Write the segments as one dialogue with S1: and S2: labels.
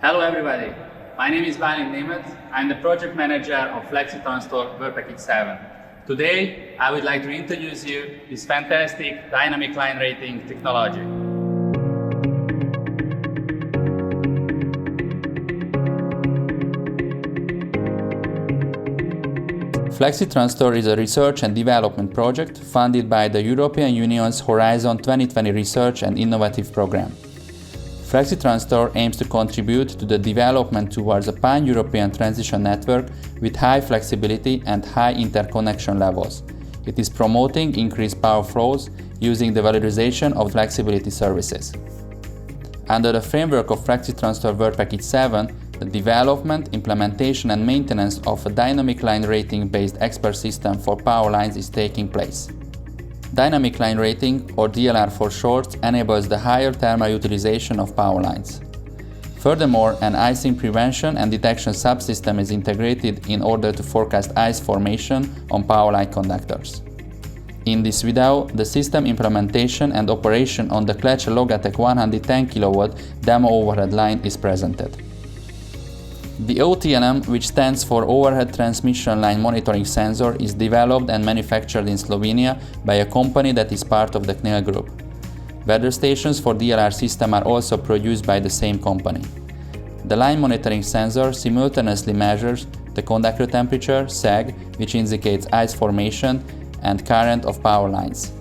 S1: Hello everybody, my name is Balint Nemet. I'm the project manager of Flexitranstore H2020. Today, I would like to introduce you this fantastic dynamic line rating technology. Flexitranstore is a research and development project funded by the European Union's Horizon 2020 Research and Innovative Program. Flexitranstore aims to contribute to the development towards a pan-European transition network with high flexibility and high interconnection levels. It is promoting increased power flows using the valorization of flexibility services. Under the framework of Flexitranstore H2020, the development, implementation and maintenance of a dynamic line rating-based expert system for power lines is taking place. Dynamic line rating, or DLR for short, enables the higher thermal utilization of power lines. Furthermore, an icing prevention and detection subsystem is integrated in order to forecast ice formation on power line conductors. In this video, the system implementation and operation on the Klece-Logatec 110 kW demo overhead line is presented. The OTNM, which stands for Overhead Transmission Line Monitoring Sensor, is developed and manufactured in Slovenia by a company that is part of the CNIL group. Weather stations for DLR system are also produced by the same company. The line monitoring sensor simultaneously measures the conductor temperature, sag, which indicates ice formation, and current of power lines.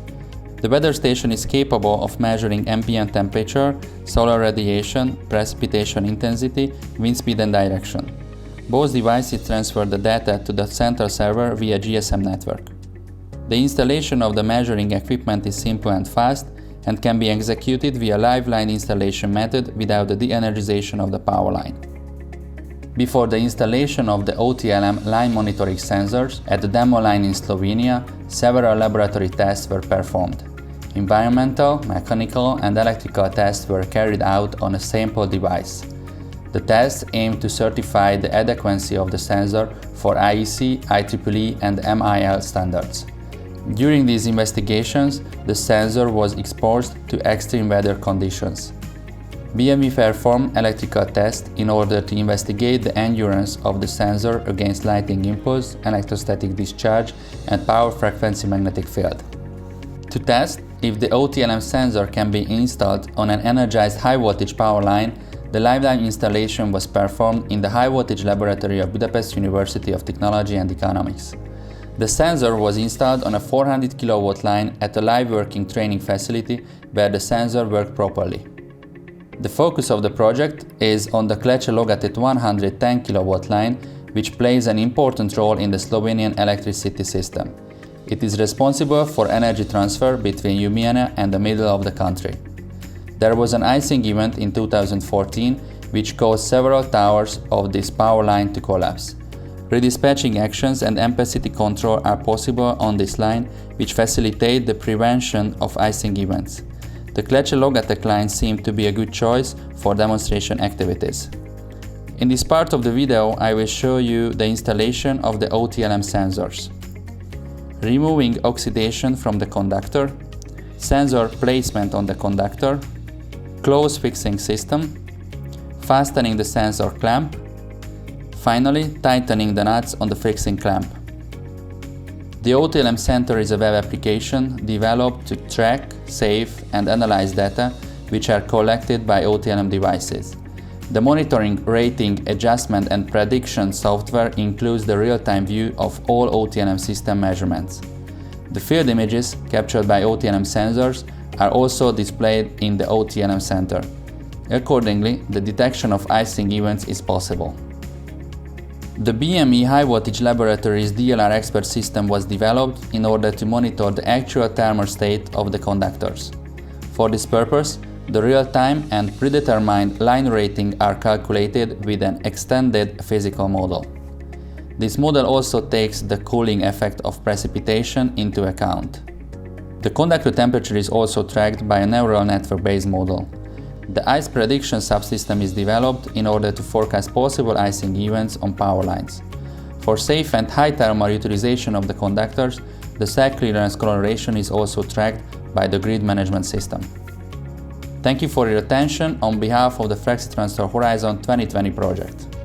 S1: The weather station is capable of measuring ambient temperature, solar radiation, precipitation intensity, wind speed and direction. Both devices transfer the data to the central server via GSM network. The installation of the measuring equipment is simple and fast and can be executed via live line installation method without the de-energization of the power line. Before the installation of the OTNM line monitoring sensors at the demo line in Slovenia, several laboratory tests were performed. Environmental, mechanical and electrical tests were carried out on a sample device. The tests aimed to certify the adequacy of the sensor for IEC, IEEE and MIL standards. During these investigations, the sensor was exposed to extreme weather conditions. BME performed electrical tests in order to investigate the endurance of the sensor against lightning impulse, electrostatic discharge and power frequency magnetic field. To test if the OTNM sensor can be installed on an energized high-voltage power line, the live line installation was performed in the high-voltage laboratory of Budapest University of Technology and Economics. The sensor was installed on a 400 kV line at a live working training facility where the sensor worked properly. The focus of the project is on the Klece-Logatec 110 kV line, which plays an important role in the Slovenian electricity system. It is responsible for energy transfer between Ljubljana and the middle of the country. There was an icing event in 2014 which caused several towers of this power line to collapse. Redispatching actions and ampacity control are possible on this line, which facilitate the prevention of icing events. The Klece-Logatec line seemed to be a good choice for demonstration activities. In this part of the video, I will show you the installation of the OTNM sensors. Removing oxidation from the conductor, sensor placement on the conductor, close fixing system, fastening the sensor clamp, finally tightening the nuts on the fixing clamp. The OTNM Center is a web application developed to track, save and analyze data which are collected by OTNM devices. The monitoring, rating, adjustment and prediction software includes the real-time view of all OTNM system measurements. The field images captured by OTNM sensors are also displayed in the OTNM Center. Accordingly, the detection of icing events is possible. The BME High Voltage Laboratory's DLR expert system was developed in order to monitor the actual thermal state of the conductors. For this purpose, the real-time and predetermined line rating are calculated with an extended physical model. This model also takes the cooling effect of precipitation into account. The conductor temperature is also tracked by a neural network-based model. The ice prediction subsystem is developed in order to forecast possible icing events on power lines. For safe and high thermal utilization of the conductors, the sag clearance coloration is also tracked by the grid management system. Thank you for your attention on behalf of the Flexitranstore Horizon 2020 project.